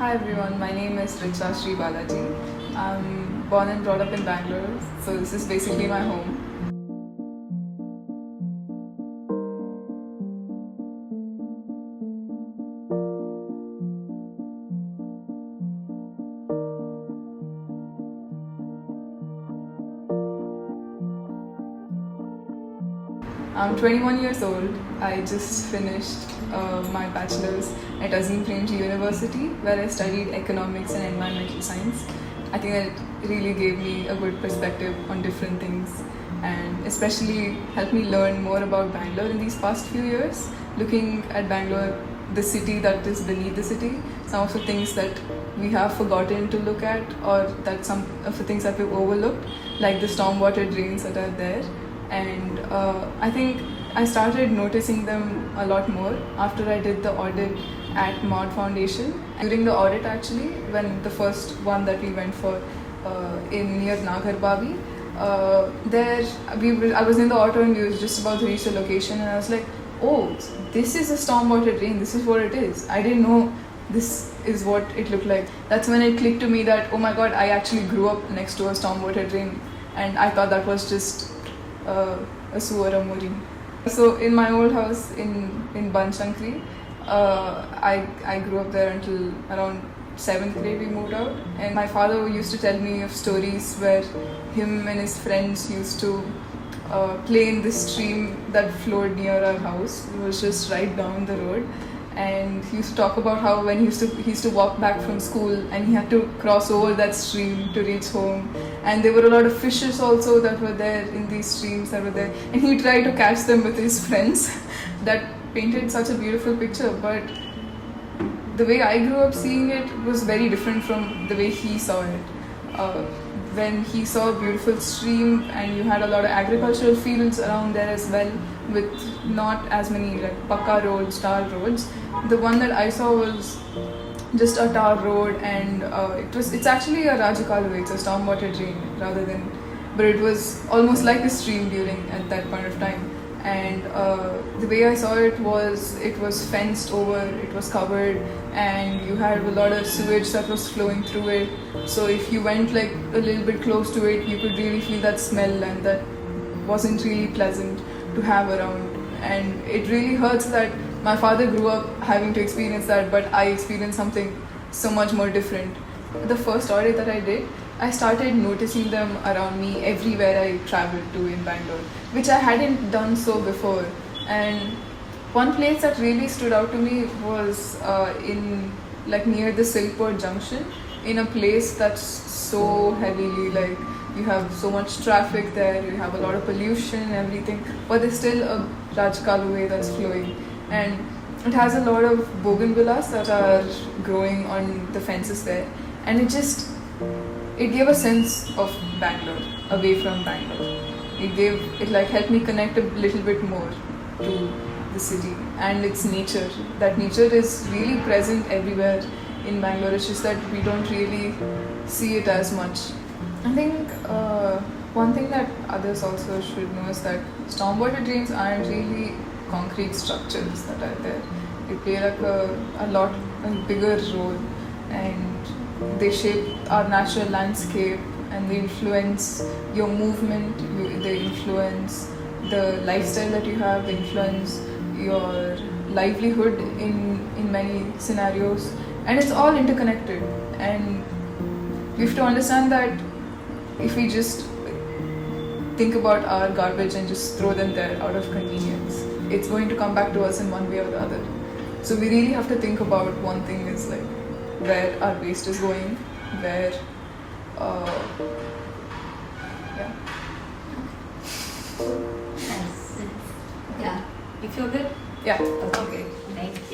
Hi everyone, my name is Richa Sri Balaji. I'm born and brought up in Bangalore, so this is basically my home. I'm 21 years old. I just finished my bachelor's at Azim Premji University, where I studied economics and environmental science. I think that really gave me a good perspective on different things and especially helped me learn more about Bangalore in these past few years. Looking at Bangalore, the city that is beneath the city, some of the things that we have forgotten to look at, or that some of the things that we've overlooked, like the stormwater drains that are there. And I think I started noticing them a lot more after I did the audit at Maud Foundation. During the audit, actually, when the first one that we went for in near Nagarbavi, I was in the auto and we was just about to reach the location, and I was like, oh, this is a stormwater drain. This is what it is. I didn't know this is what it looked like. That's when it clicked to me that, oh my god, I actually grew up next to a stormwater drain, and I thought that was just a sewer or muri. So in my old house in Banshankri, I grew up there until around 7th grade we moved out, and my father used to tell me of stories where him and his friends used to play in this stream that flowed near our house. It was just right down the road, and he used to talk about how when he used to walk back from school and he had to cross over that stream to reach home, and there were a lot of fishes also that were there in these streams that were there, and he tried to catch them with his friends. That painted such a beautiful picture, but the way I grew up seeing it was very different from the way he saw it. When he saw a beautiful stream and you had a lot of agricultural fields around there as well, with not as many like pakka roads, tar roads. The one that I saw was just a tar road, and it's actually a Rajakaluve, it's a stormwater drain rather than, but it was almost like a stream during at that point of time. And the way I saw it was fenced over, it was covered, and you had a lot of sewage that was flowing through it. So if you went like a little bit close to it, you could really feel that smell, and that wasn't really pleasant to have around. And it really hurts that my father grew up having to experience that, but I experienced something so much more different. The first audit that I did, I started noticing them around me everywhere I traveled to in Bangalore, which I hadn't done so before. And one place that really stood out to me was in like near the Silkport Junction, in a place that's so heavily like you have so much traffic there, you have a lot of pollution and everything, but there's still a Rajakaluve that's flowing, and it has a lot of bougainvilleas that are growing on the fences there, and it gave a sense of Bangalore away from Bangalore. It like helped me connect a little bit more to the city and its nature. That nature is really present everywhere in Bangalore. It's just that we don't really see it as much. I think one thing that others also should know is that stormwater drains aren't really concrete structures that are there. They play like a bigger role, and they shape our natural landscape, and they influence your movement, they influence the lifestyle that you have, they influence your livelihood in many scenarios, and it's all interconnected. And we have to understand that if we just think about our garbage and just throw them there out of convenience, it's going to come back to us in one way or the other. So we really have to think about one thing is like where our waste is going, where yeah. Nice. Yeah. You feel good? Yeah. Okay. Nice.